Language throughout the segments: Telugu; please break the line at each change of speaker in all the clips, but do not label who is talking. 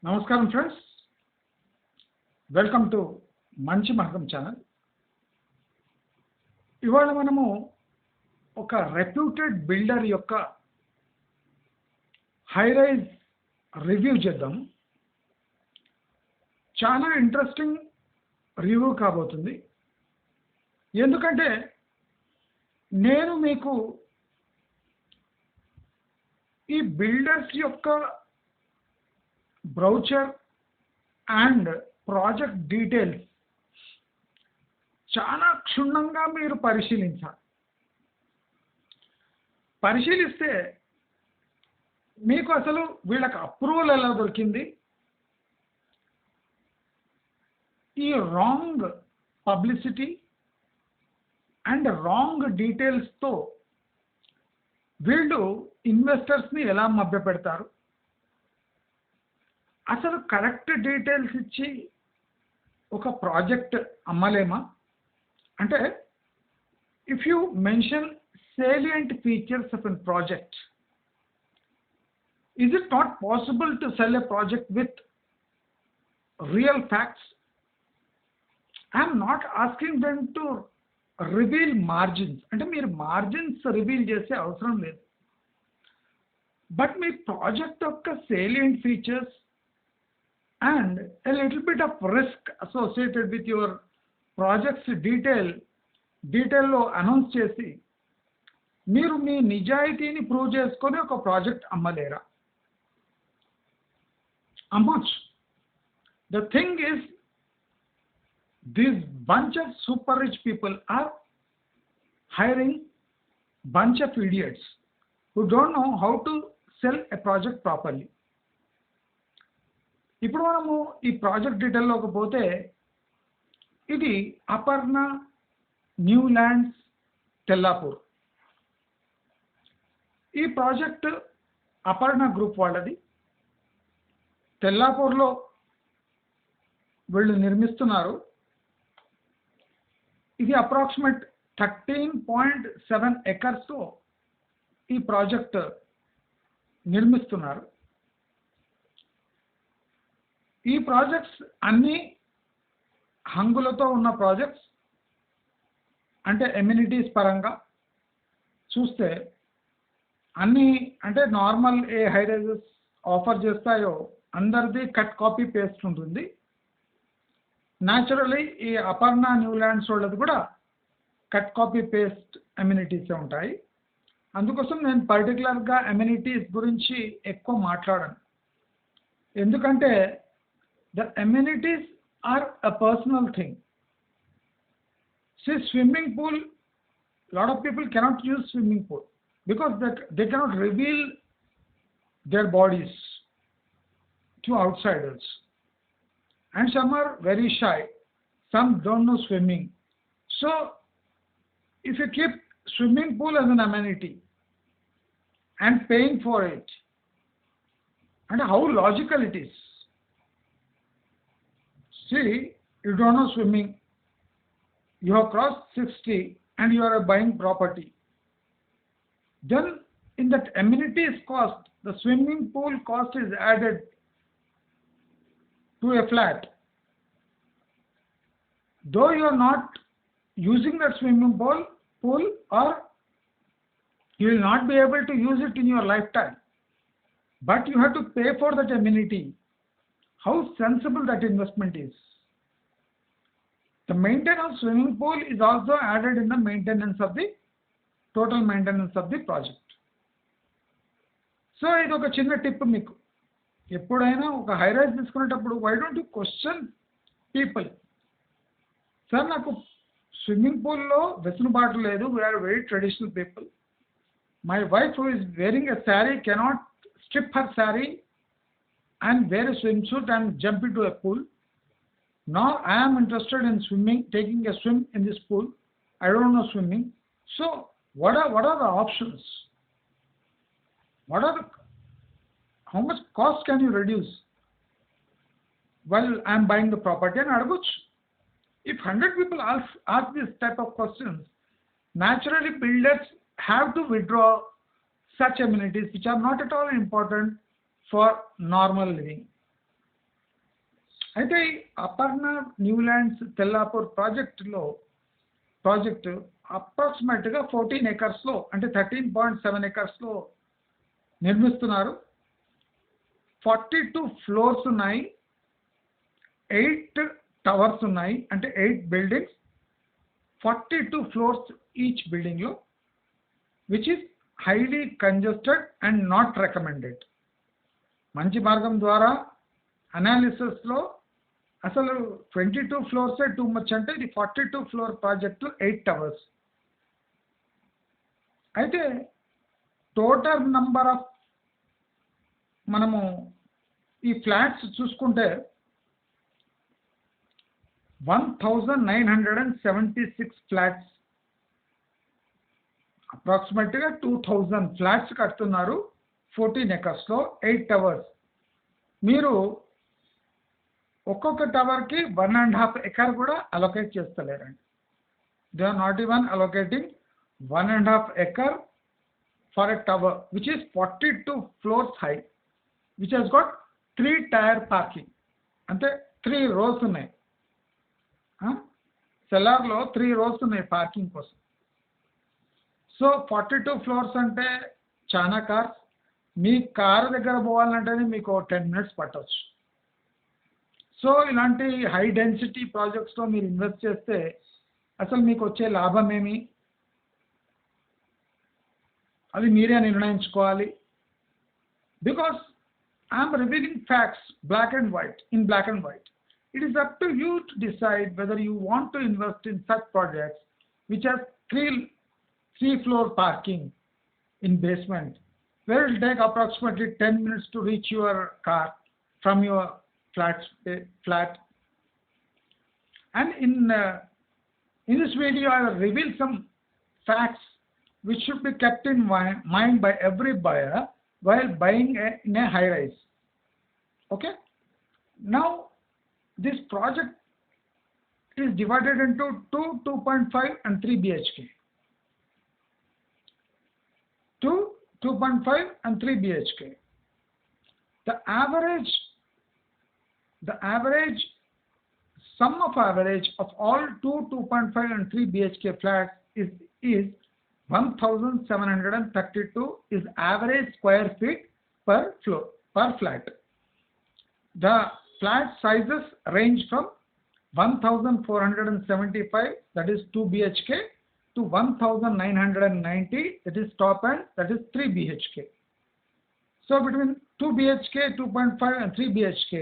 నమస్కారం ఫ్రెండ్స్, వెల్కమ్ టు మంచి మార్గం ఛానల్. ఇవాళ మనము ఒక రెప్యూటెడ్ బిల్డర్ యొక్క హై రైజ్ రివ్యూ చేద్దాం. చాలా ఇంట్రెస్టింగ్ రివ్యూ కాబోతుంది. ఎందుకంటే నేను మీకు ఈ బిల్డర్స్ యొక్క బ్రౌచర్ అండ్ ప్రాజెక్ట్ డీటెయిల్స్ చాలా క్షుణ్ణంగా మీరు పరిశీలిస్తే మీకు అసలు వీళ్ళకి అప్రూవల్ ఎలా దొరికింది, ఈ రాంగ్ పబ్లిసిటీ అండ్ రాంగ్ డీటెయిల్స్తో వీళ్ళు ఇన్వెస్టర్స్ని ఎలా మభ్యపెడతారు, అసలు కరెక్ట్ డీటెయిల్స్ ఇచ్చి ఒక ప్రాజెక్ట్ అమ్మలేమా అంటే, if you mention salient features of a project, is it not possible to sell a project with real facts? I am not asking them to reveal margins. అంటే మీరు మార్జిన్స్ రివీల్ చేసే అవసరం లేదు, బట్ మీ ప్రాజెక్ట్ యొక్క salient features and a little bit of risk associated with your project's detail announce చేసి మీరు మీ నిజాయితీని ప్రూవ్ చేసుకొని ఒక ప్రాజెక్ట్ అమ్మలేరా? అమ్మొచ్చు. The thing is, this bunch of super rich people are hiring bunch of idiots who don't know how to sell a project properly. ఇప్పుడు మనము ఈ ప్రాజెక్ట్ డీటెయిల్లోకి పోతే, ఇది అపర్ణ న్యూ ల్యాండ్స్ తెల్లాపూర్. ఈ ప్రాజెక్ట్ అపర్ణ గ్రూప్ వాళ్ళది. తెల్లాపూర్లో వీళ్ళు నిర్మిస్తున్నారు. ఇది అప్రాక్సిమేట్ 13.7 ఎకర్స్తో ఈ ప్రాజెక్ట్ నిర్మిస్తున్నారు. ఈ ప్రాజెక్ట్స్ అన్నీ హంగులతో ఉన్న ప్రాజెక్ట్స్. అంటే ఎమ్యూనిటీస్ పరంగా చూస్తే అన్నీ అంటే నార్మల్ ఏ హై రైజెస్ ఆఫర్ చేస్తాయో అందరిది కట్ కాపీ పేస్ట్ ఉంటుంది. న్యాచురలీ ఈ అపర్ణ న్యూల్యాండ్స్ వాళ్ళది కూడా కట్ కాపీ పేస్ట్ ఎమ్యూనిటీసే ఉంటాయి. అందుకోసం నేను పర్టికులర్గా ఎమ్యూనిటీస్ గురించి ఎక్కువ మాట్లాడను, ఎందుకంటే the amenities are a personal thing. See, swimming pool, lot of people cannot use swimming pool because they cannot reveal their bodies to outsiders, and some are very shy, some don't know swimming. So if you keep swimming pool as an amenity and paying for it, and how logical it is. See, you don't know swimming, you have crossed 60 and you are buying property. Then in that amenities cost, the swimming pool cost is added to a flat. Though you are not using that swimming pool or you will not be able to use it in your lifetime, but you have to pay for that amenity. How sensible that investment is. The maintenance of swimming pool is also added in the maintenance of the total maintenance of the project. So ఇది ఒక చిన్న టిప్ మీకు. ఎప్పుడైనా ఒక హై రైజ్ తీసుకునేటప్పుడు why don't you question people? Sir, నాకు స్విమ్మింగ్ పూల్లో వెసులుబాటు లేదు, we are very traditional people. My wife who is wearing a saree cannot strip her saree and wear a swimsuit and jump into a pool. Now I am interested in swimming, taking a swim in this pool. I don't know swimming. So what are the options? How much cost can you reduce while I am buying the property? And Arbuch, if 100 people ask this type of questions, naturally builders have to withdraw such amenities which are not at all important for normal living. అయితే ఈ అపర్ణ న్యూల్యాండ్స్ తెల్లాపూర్ ప్రాజెక్టు అప్రాక్సిమేట్గా 14 ఎకర్స్లో అంటే 13.7 ఎకర్స్లో నిర్మిస్తున్నారు. 42 ఫ్లోర్స్ ఉన్నాయి, 8 టవర్స్ ఉన్నాయి, అంటే 8 బిల్డింగ్స్, 42 ఫ్లోర్స్ ఈచ్ బిల్డింగ్లో, which is highly congested and not recommended. మంచి మార్గం ద్వారా అనాలిసిస్లో అసలు 22 ఫ్లోర్సే టూ మచ్ అంటే ఇది 42 ఫ్లోర్ ప్రాజెక్టు, 8 టవర్స్. అయితే టోటల్ నంబర్ ఆఫ్ మనము ఈ ఫ్లాట్స్ చూసుకుంటే 1976 ఫ్లాట్స్, అప్రాక్సిమేట్గా 2000 ఫ్లాట్స్ కడుతున్నారు 14 ఎకర్స్లో, 8 టవర్స్. మీరు ఒక్కొక్క టవర్కి 1.5 ఎకర్ కూడా అలొకేట్ చేస్తలేరండి. They are not even allocating 1.5 acre for a tower which is 42 floors high, which has got 3-tier parking. అంటే 3 rows ఉన్నాయి, సెల్లార్లో 3 rows ఉన్నాయి పార్కింగ్ కోసం. సో 42 ఫ్లోర్స్ అంటే చాలా కార్స్. మీ కారు దగ్గర పోవాలంటేనే మీకు 10 minutes పట్టవచ్చు. సో ఇలాంటి హై డెన్సిటీ ప్రాజెక్ట్స్లో మీరు ఇన్వెస్ట్ చేస్తే అసలు మీకు వచ్చే లాభం ఏమి, అది మీరే నిర్ణయించుకోవాలి. Because I'm revealing facts black and white. It is up to you to decide whether you want to invest in such projects which has 3-floor parking in basement, where it will take approximately 10 minutes to reach your car from your flat. And in this video I will reveal some facts which should be kept in mind by every buyer while buying in a high rise. Okay, now this project is divided into 2.5 and 3 BHK. 2.5 and 3 BHK. The average sum of average of all 2.5 and 3 BHK flats is 1732 is average square feet per flat. The flat sizes range from 1475, that is 2 BHK, to 1990, that is top end, that is 3 BHK. So between 2 BHK, 2.5 and 3 BHK,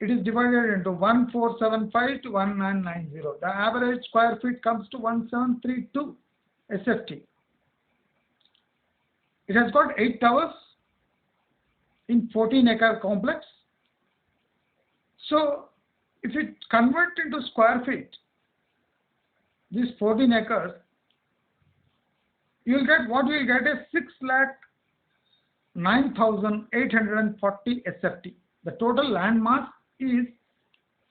it is divided into 1475 to 1990. The average square feet comes to 1732 SFT. It has got 8 towers in 14-acre complex. So if it convert into square feet, this 14 acres, you will get what you will get is 6,09,840 SFT. The total land mass is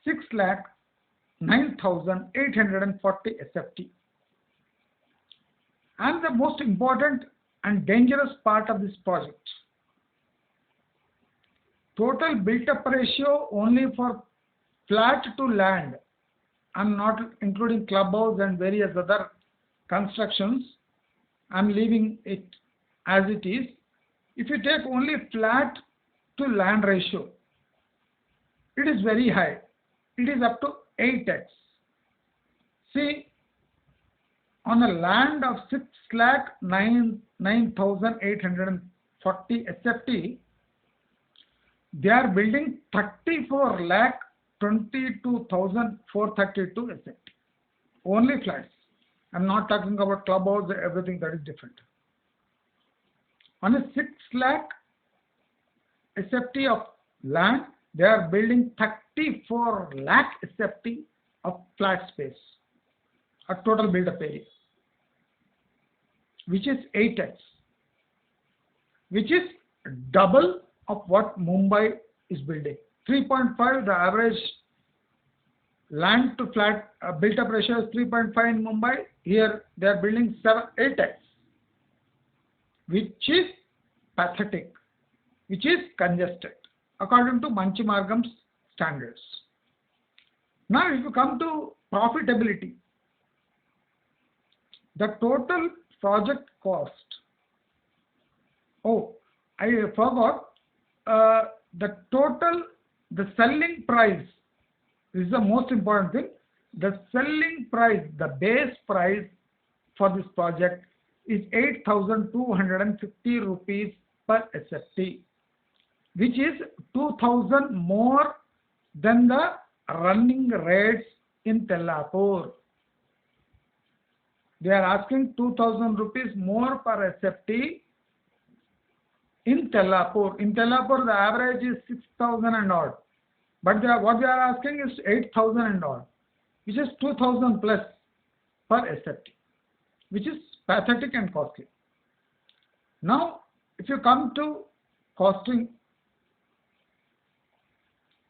6,09,840 SFT. And the most important and dangerous part of this project, total built-up ratio only for flat to land, I'm not including clubhouse and various other constructions, I'm leaving it as it is. If you take only flat to land ratio, it is very high. It is up to 8x. See, on a land of 6,09,840 SFT, they are building 34,22,432 SFT. Only flats. I'm not talking about clubhouse, everything that is different. On a 6 lakh SFT of land, they are building 34 lakh SFT of flat space, a total build-up area, which is 8x, which is double of what Mumbai is building. 3.5, the average land to flat built-up ratio is 3.5 in Mumbai. Here they are building 8x, which is pathetic, which is congested, according to Manchi Margam's standards. Now, if you come to profitability, the total project cost. Oh, I forgot. The selling price is the most important thing. The selling price, the base price for this project is 8,250 rupees per SFT, which is 2,000 more than the running rates in Tellapur. They are asking 2,000 rupees more per SFT in Tellapur. In Tellapur, the average is 6,000 and odd. But what they are asking is 8,000 and odd, which is 2,000 plus per SFT, which is pathetic and costly. Now, if you come to costing,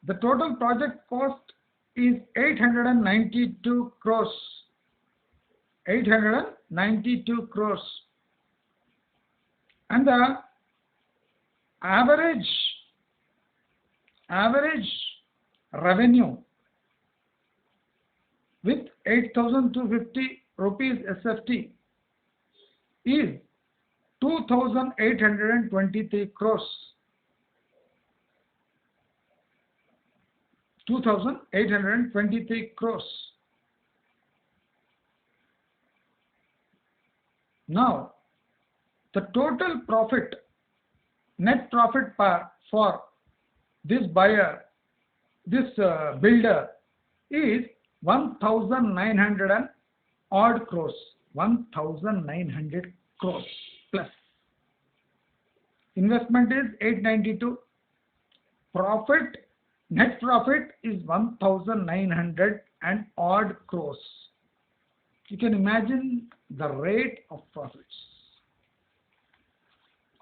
the total project cost is 892 crores. 892 crores. And the average revenue with 8,250 rupees SFT is 2,823 crores. 2,823 crores. Now, the total profit, net profit for this buyer, this builder is 1,900 and odd crores. 1,900 crores plus. Investment is 892. Profit, net profit is 1,900 and odd crores. You can imagine the rate of profits.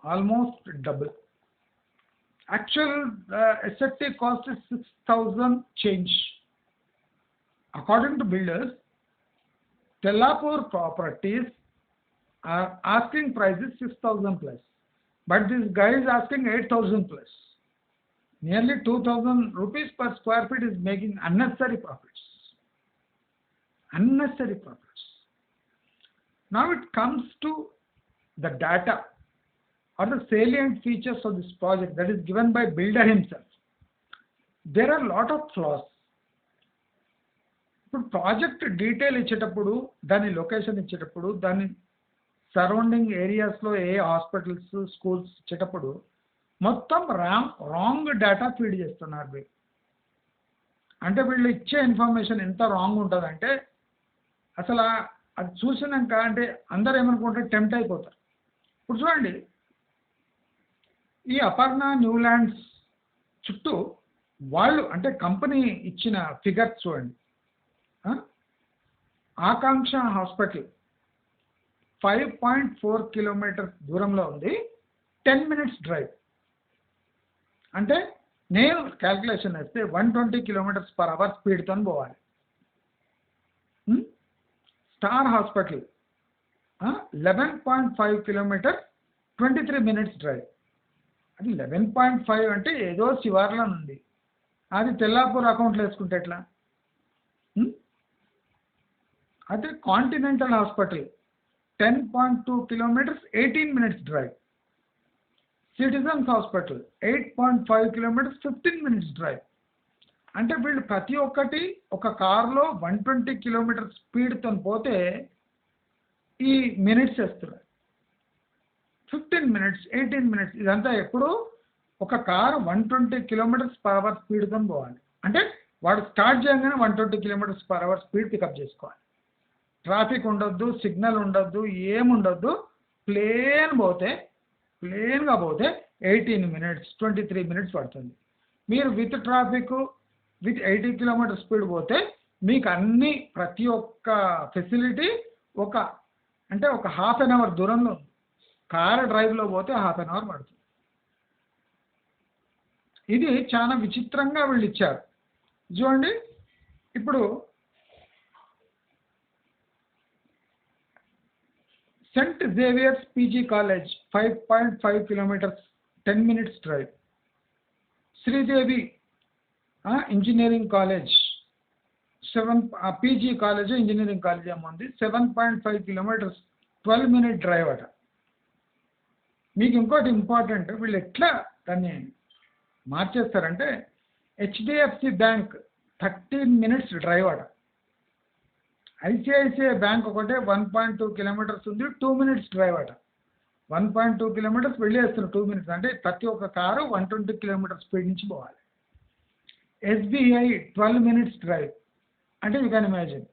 Almost double. Actual SFT cost is 6,000 change. According to builders, Tellapur properties are asking price is 6,000 plus. But this guy is asking 8,000 plus. Nearly 2,000 rupees per square feet is making unnecessary profits. Unnecessary profits. Now it comes to the data or the salient features of this project that is given by builder himself. There are a lot of flaws. Project detail ఇచ్చేటప్పుడు దాని లొకేషన్ ఇచ్చేటప్పుడు దాని సరౌండింగ్ ఏరియాస్లో ఏ హాస్పిటల్స్ స్కూల్స్ ఇచ్చేటప్పుడు మొత్తం రాంగ్ డేటా ఫీడ్ చేస్తున్నారు వీళ్ళు. అంటే వీళ్ళు ఇచ్చే ఇన్ఫర్మేషన్ ఎంత రాంగ్ ఉంటుందంటే అసలు అది చూసినాక అంటే అందరూ ఏమనుకుంటే టెంప్ట్ అయిపోతారు. ఇప్పుడు చూడండి, ఈ అపర్ణ న్యూల్యాండ్స్ చుట్టూ వాళ్ళు అంటే కంపెనీ ఇచ్చిన ఫిగర్స్ చూడండి. ఆకాంక్ష హాస్పిటల్ 5.4 కిలోమీటర్స్ దూరంలో ఉంది, 10 minutes డ్రైవ్. అంటే నేను క్యాల్కులేషన్ వేస్తే 120 కిలోమీటర్స్ పర్ అవర్ స్పీడ్తో పోవాలి. Star hospital 11.5 kilometres 23 minutes drive. అది 11.5 అంటే ఏదో శివార్లో ఉంది. అది తెల్లాపూర్ అకౌంట్లో వేసుకుంటే ఎట్లా? అదే continental hospital 10.2 kilometres 18 minutes drive. Citizens hospital 8.5 kilometres 15 minutes drive. అంటే వీళ్ళు ప్రతి ఒక్కటి ఒక కార్లో 120 కిలోమీటర్స్ స్పీడ్తో పోతే ఈ మినిట్స్ వేస్తున్నారు. 15 minutes 18 minutes ఇదంతా ఎప్పుడు ఒక కారు 120 కిలోమీటర్స్ పర్ అవర్ స్పీడ్తో పోవాలి. అంటే వాడు స్టార్ట్ చేయగానే 120 kilometers per hour speed pickup చేసుకోవాలి. ట్రాఫిక్ ఉండొద్దు, సిగ్నల్ ఉండొద్దు, ఏముండొద్దు. ప్లేన్గా పోతే 18 minutes 23 minutes పడుతుంది. మీరు with traffic with 80 kilometer speed పోతే మీకు అన్ని ప్రతి ఒక్క ఫెసిలిటీ ఒక హాఫ్ అన్ అవర్ దూరంలో ఉంది. కార్ డ్రైవ్లో పోతే హాఫ్ అన్ అవర్ పడుతుంది. ఇది చాలా విచిత్రంగా వీళ్ళు ఇచ్చారు. చూడండి, ఇప్పుడు Saint Xavier's PG college 5.5 kilometers 10 minutes drive. Sridevi engineering college 7 PG college engineering college ఏమో ఉంది 7.5 కిలోమీటర్స్ 12-minute డ్రైవ్ అట. మీకు ఇంకోటి ఇంపార్టెంట్, వీళ్ళు ఎట్లా దాన్ని మార్చేస్తారంటే హెచ్డిఎఫ్సి బ్యాంక్ 13 minutes డ్రైవ్ అట. ఐసిఐసిఐ బ్యాంక్ ఒకటే 1.2 kilometers ఉంది 2 minutes డ్రైవ్ అట. 1.2 kilometers వెళ్ళేస్తున్నారు 2 minutes, అంటే ప్రతి ఒక్క కారు 120 kilometers స్పీడ్ నుంచి పోవాలి. ఎస్బీఐ 12 minutes డ్రైవ్, అంటే you can imagine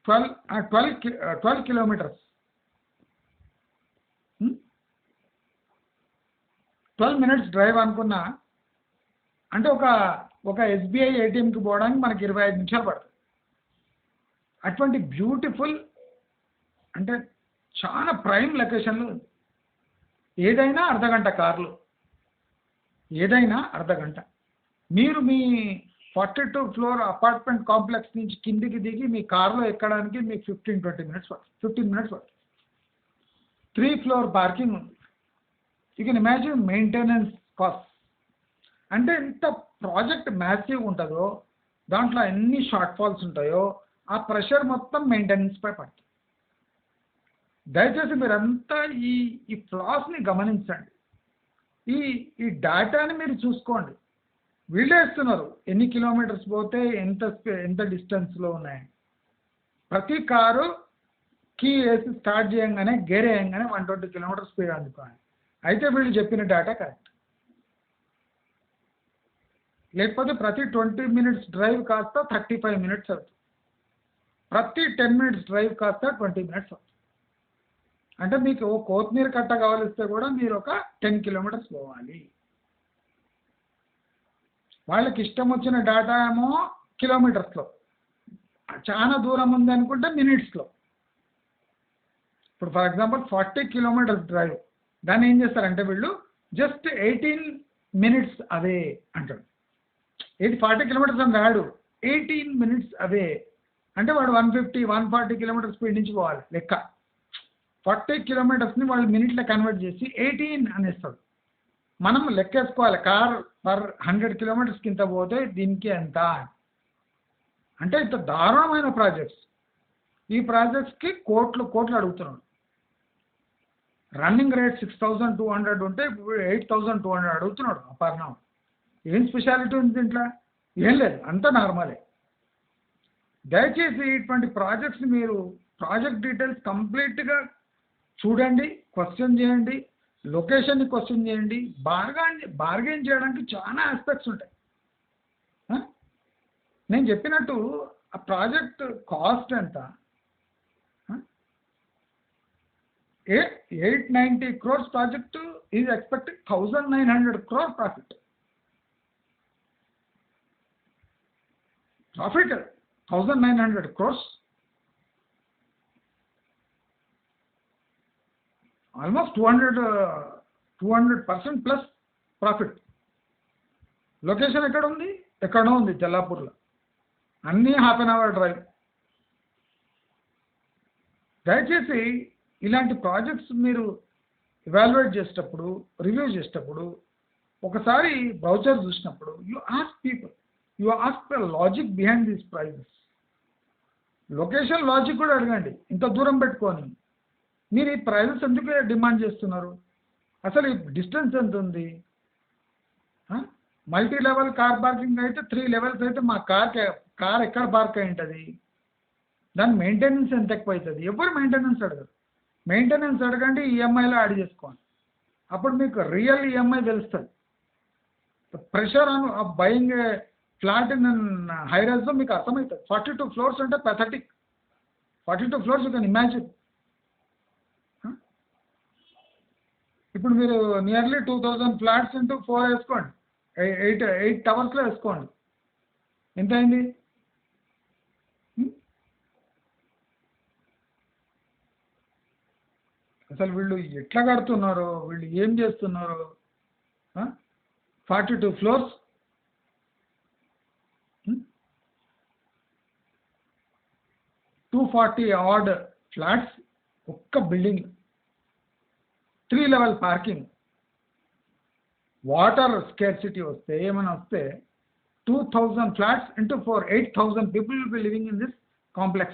12 kilometers 12 minutes drive అనుకున్నా అంటే ఒక ఎస్బీఐ ఏటీఎంకి పోవడానికి మనకి 25 నిమిషాలు పడుతుంది. అటువంటి బ్యూటిఫుల్ అంటే చాలా ప్రైమ్ లొకేషన్లో ఉంది. ఏదైనా అర్ధగంట కార్లు, ఏదైనా అర్ధగంట. మీరు మీ 42 floor అపార్ట్మెంట్ కాంప్లెక్స్ నుంచి కిందికి దిగి మీ కార్లో ఎక్కడానికి మీకు 15-20 minutes పడుతుంది. 15 minutes పడుతుంది. 3 floor పార్కింగ్ ఉంది. You can imagine maintenance cost. అంటే ఎంత ప్రాజెక్ట్ మ్యాసివ్ ఉంటుందో, దాంట్లో ఎన్ని షార్ట్ ఫాల్స్ ఉంటాయో ఆ ప్రెషర్ మొత్తం మెయింటెనెన్స్పై పడుతుంది. దయచేసి మీరంతా ఈ ఫ్లాస్ని గమనించండి. ఈ డేటాని మీరు చూసుకోండి. వీళ్ళే ఇస్తున్నారు ఎన్ని కిలోమీటర్స్ పోతే ఎంత డిస్టెన్స్లో ఉన్నాయి. ప్రతి కారు కీ వేసి స్టార్ట్ చేయంగానే గేర్ వేయంగానే 120 kilometers స్పీడ్ అందుకోవాలి. అయితే వీళ్ళు చెప్పిన డేటా కరెక్ట్. లేకపోతే ప్రతి 20 minutes డ్రైవ్ కాస్త 35 minutes అవుతుంది. ప్రతి 10 minutes డ్రైవ్ కాస్త 20 minutes అవుతుంది. అంటే మీకు కొత్తిమీర కట్ట కావాలిస్తే కూడా మీరు ఒక 10 kilometers పోవాలి. వాళ్ళకి ఇష్టం వచ్చిన డేటా ఏమో కిలోమీటర్స్లో, చాలా దూరం ఉంది అనుకుంటే మినిట్స్లో. ఇప్పుడు ఫర్ ఎగ్జాంపుల్ 40 kilometers డ్రైవ్, దాన్ని ఏం చేస్తారంటే వీళ్ళు జస్ట్ 18 minutes అవే అంటాడు. 40 kilometers అని రాడు, 18 minutes అవే అంటే వాడు 150-140 kilometers స్పీడ్ నుంచి పోవాలి లెక్క. 40 kilometersని వాళ్ళు మినిట్లో కన్వర్ట్ చేసి 18 అనేస్తాడు. మనం లెక్కేసుకోవాలి కార్ పర్ 100 kilometers కింద పోతే దీనికి ఎంత అంటే. ఇంత దారుణమైన ప్రాజెక్ట్స్. ఈ ప్రాజెక్ట్స్కి కోట్లు అడుగుతున్నాడు. రన్నింగ్ రేట్ 6,200 ఉంటే 8,200 అడుగుతున్నాడు అపర్ణం. ఏం స్పెషాలిటీ ఉంది దీంట్లో? ఏం లేదు, అంతా నార్మలే. దయచేసి ఇటువంటి ప్రాజెక్ట్స్ని మీరు ప్రాజెక్ట్ డీటెయిల్స్ కంప్లీట్గా చూడండి, క్వశ్చన్ చేయండి, లొకేషన్ని క్వశ్చన్ చేయండి. బార్గెన్ చేయడానికి చాలా ఆస్పెక్ట్స్ ఉంటాయి. నేను చెప్పినట్టు ఆ ప్రాజెక్ట్ కాస్ట్ ఎంత? 890 crores project is expected 1,900 crore profit. 1,900 crores, almost 200% plus profit. Location ఎక్కడ ఉంది? ఎక్కడో ఉంది, జల్లాపూర్లో. అన్నీ 1/2 hour డ్రైవ్. దయచేసి ఇలాంటి ప్రాజెక్ట్స్ మీరు ఎవాల్యుయేట్ చేసేటప్పుడు, రివ్యూ చేసేటప్పుడు ఒకసారి బ్రౌచర్ చూసినప్పుడు you ask the logic behind these prices. Location logic కూడా అడగండి. ఇంత దూరం పెట్టుకొని మీరు ఈ ప్రైజెస్ ఎందుకు డిమాండ్ చేస్తున్నారు? అసలు ఈ డిస్టెన్స్ ఎంత ఉంది? మల్టీ లెవెల్ కార్ పార్కింగ్ అయితే 3 levels అయితే మా కార్ ఎక్కడ పార్క్ అయి ఉంటుంది? దాని మెయింటెనెన్స్ ఎంత ఎక్కువ అవుతుంది? ఎవరు మెయింటెనెన్స్ అడగరు. మెయింటెనెన్స్ అడగండి, ఈఎంఐలో యాడ్ చేసుకోండి. అప్పుడు మీకు రియల్ ఈఎంఐ తెలుస్తుంది. Pressure on buying flat in హైరైజ్లో మీకు అర్థమవుతుంది. 42 floors అంటే pathetic. 42 floors you can imagine. ఇప్పుడు మీరు నియర్లీ 2,000 flats into 4 వేసుకోండి, 8 towersలో వేసుకోండి, ఎంత అయింది? అసలు వీళ్ళు ఎట్లా కడుతున్నారో, వీళ్ళు ఏం చేస్తున్నారో. 42 floors, 240 odd flats ఒక్క building, 3 level parking. Water scarcity వస్తే ఏమైనా వస్తే 2,000 flats into 4, 8,000 people will be living in this complex.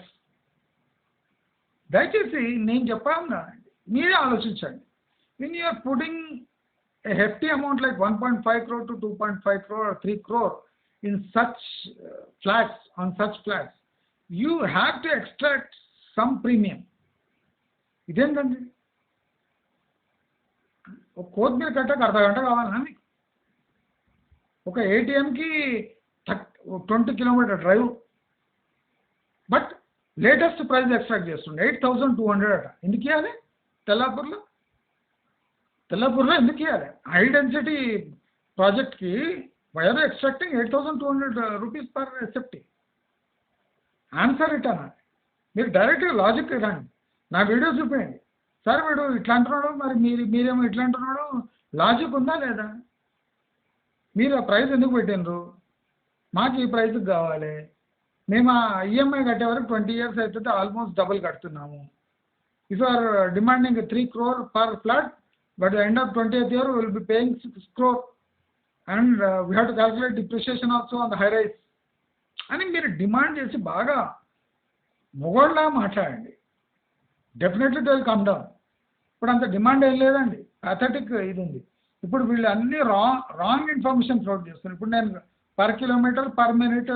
దయచేసి నేను చెప్పాను కదండి, మీరే ఆలోచించండి. when you are putting a hefty amount like 1.5 crore to 2.5 crore or 3 crore in such flats, on such flats, you have to extract some premium. ఇదేంటండి, ఒక కొత్తిమీర కట్టకు అర్ధ గంట కావాలన్నా మీకు? ఒక ఏటీఎంకి 20 kilometer drive, but latest price extract చేస్తుండే 8,200 అట. ఎందుకు ఇవ్వాలి తెల్లాపూర్లో ఎందుకు ఇవ్వాలి? హై డెన్సిటీ ప్రాజెక్ట్కి why are extracting 8,200 rupees per SFT? Answer ఇటానా? మీరు డైరెక్ట్గా లాజిక్ రండి, నా వీడియో చూపించండి. సార్ వీడు ఇట్లా అంటున్నాడు, మరి మీరేమో ఇట్లా అంటున్నాడు, లాజిక్ ఉందా లేదా? మీరు ఆ ప్రైస్ ఎందుకు పెట్టినరు? మాకు ఈ ప్రైస్కి కావాలి, మేము ఆ ఈఎంఐ కట్టే వరకు 20 years అవుతుంది, ఆల్మోస్ట్ డబుల్ కడుతున్నాము. If are demanding 3 crore per flat, but at the end of 20th year we will be paying 6 crore, and we have to calculate depreciation also on the high rise అని మీరు డిమాండ్ చేసి బాగా మొగోళ్ళ మాట్లాడండి. Definitely they will come down. ఇప్పుడు అంత డిమాండ్ ఏం లేదండి, అథెటిక్ ఇది ఉంది. ఇప్పుడు వీళ్ళు అన్ని రాంగ్ ఇన్ఫర్మేషన్ ఫ్లోట్ చేస్తున్నారు. ఇప్పుడు నేను per kilometer per minute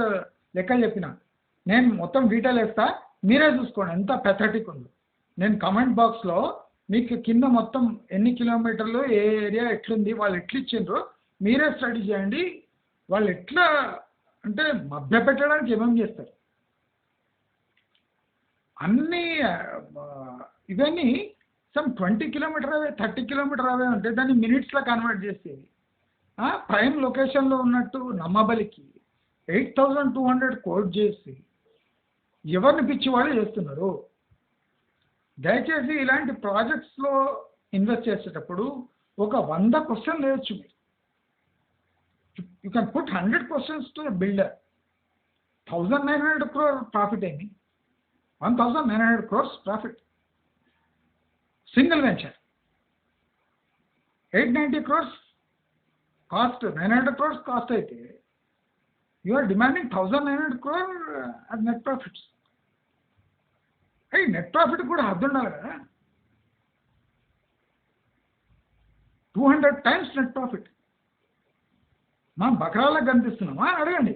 లెక్క చెప్పిన, నేను మొత్తం డీటెయిల్ వేస్తా, మీరే చూసుకోండి ఎంత పెథటిక్ ఉందో. నేను కమెంట్ బాక్స్లో మీకు కింద మొత్తం ఎన్ని కిలోమీటర్లు, ఏ ఏరియా ఎట్లుంది, వాళ్ళు ఎట్లా ఇచ్చిండ్రో మీరే స్టడీ చేయండి. వాళ్ళు ఎట్లా అంటే మభ్య పెట్టడానికి ఏమేమి చేస్తారు అన్నీ ఇవన్నీ సమ్ 20 kilometer అవే, 30 kilometer అవే ఉంటే దాన్ని మినిట్స్లో కన్వర్ట్ చేసేది. ప్రైమ్ లొకేషన్లో ఉన్నట్టు నమ్మబలికి 8,200 కోట్ చేసి ఎవరిని పిచ్చివాళ్ళు చేస్తున్నారు. దయచేసి ఇలాంటి ప్రాజెక్ట్స్లో ఇన్వెస్ట్ చేసేటప్పుడు ఒక 100 questions వేయచ్చు మీరు. You can put 100 questions to builder. 1,900 crore profit ఏమి? 1,900 crores profit single venture. 890 crores cost, 900 crores cost అయితే యు ఆర్ డిమాండింగ్ 1,900 crore అది నెట్ ప్రాఫిట్స్. నెట్ ప్రాఫిట్ కూడా హద్దు ఉండాలి కదా. 200 times నెట్ ప్రాఫిట్. మనం బకరాలకు కనిపిస్తున్నామా అని అడగండి.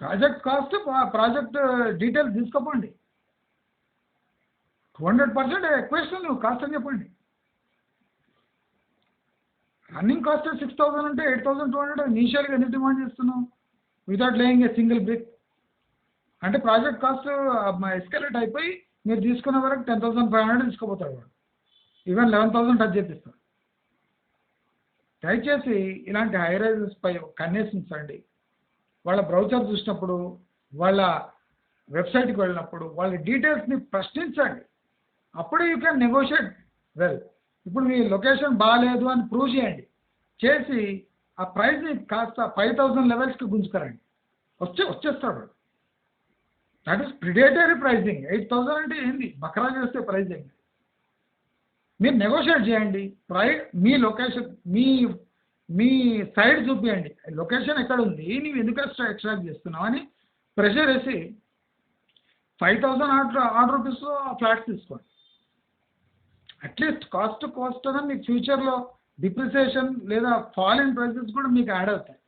ప్రాజెక్ట్ కాస్ట్, ప్రాజెక్ట్ డీటెయిల్స్ తీసుకోపోండి. 200% ఎక్వేషన్ నువ్వు కాస్ట్ అని చెప్పండి. రన్నింగ్ కాస్ట్ 6,000 అంటే 8,200 ఇనీషియల్గా ఎందుకు డిమాండ్ చేస్తున్నావు without laying a single brick? అంటే ప్రాజెక్ట్ కాస్ట్ ఎస్కలేట్ అయిపోయి మీరు తీసుకున్న వరకు 10,500 తీసుకోపోతారు వాడు, ఈవెన్ 11,000 టచ్ చేపిస్తారు. దయచేసి ఇలాంటి హై రైజెస్ పై కన్నేసించండి. వాళ్ళ బ్రౌచర్ చూసినప్పుడు, వాళ్ళ వెబ్సైట్కి వెళ్ళినప్పుడు వాళ్ళ డీటెయిల్స్ని ప్రశ్నించండి. అప్పుడే యూ కెన్ నెగోషియేట్ వెల్. ఇప్పుడు మీ లొకేషన్ బాగాలేదు అని ప్రూవ్ చేయండి, చేసి ఆ ప్రైస్ని కాస్త 5,000 లెవెల్స్కి గుంజుకరండి, వచ్చేస్తాడు. That is predatory pricing. 8,000 అంటే ఏంది, బకరా చేస్తే ప్రైజింగ్. మీరు నెగోషియేట్ చేయండి. మీ లొకేషన్, మీ సైడ్ చూపించండి, లొకేషన్ ఎక్కడ ఉంది, నీవు ఎందుకు ఎక్స్ట్రాక్ట్ చేస్తున్నావు అని ప్రెషర్ వేసి 5,000 ఆర్డర్ రూపీస్లో ఫ్లాట్స్ తీసుకోండి. అట్లీస్ట్ కాస్ట్ అని మీకు ఫ్యూచర్లో డిప్రిసియేషన్ లేదా ఫాల్ ఇన్ ప్రైసెస్ కూడా మీకు యాడ్ అవుతాయి.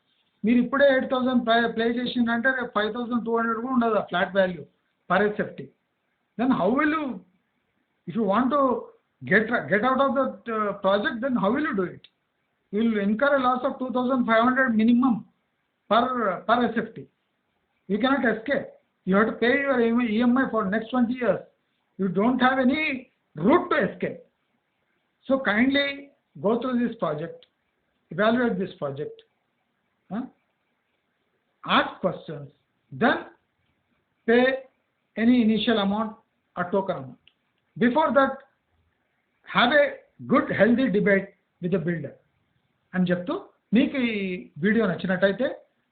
మీరు ఇప్పుడే 8,000 ప్లే చేసిందంటే రేపు 5,200 కూడా ఉండదు ఆ flat value per SFT. Then how will you, if you want to get out of that project, then how will you do it? You will incur a loss of 2,500 minimum per SFT. You cannot escape. You have to pay your EMI for next 20 years. You don't have any route to escape. So kindly go through this project, evaluate this project, ask questions, then pay any initial amount or token amount. Before that, have a good healthy debate with the builder అని చెప్తూ, మీకు ఈ వీడియో నచ్చినట్టయితే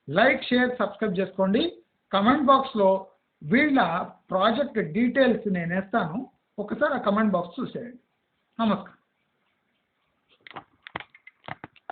లైక్, షేర్, సబ్స్క్రైబ్ చేసుకోండి. కమెంట్ బాక్స్లో వీళ్ళ ప్రాజెక్ట్ డీటెయిల్స్ నేను వేస్తాను, ఒకసారి ఆ కమెంట్ బాక్స్ చూసేయండి. నమస్కారం.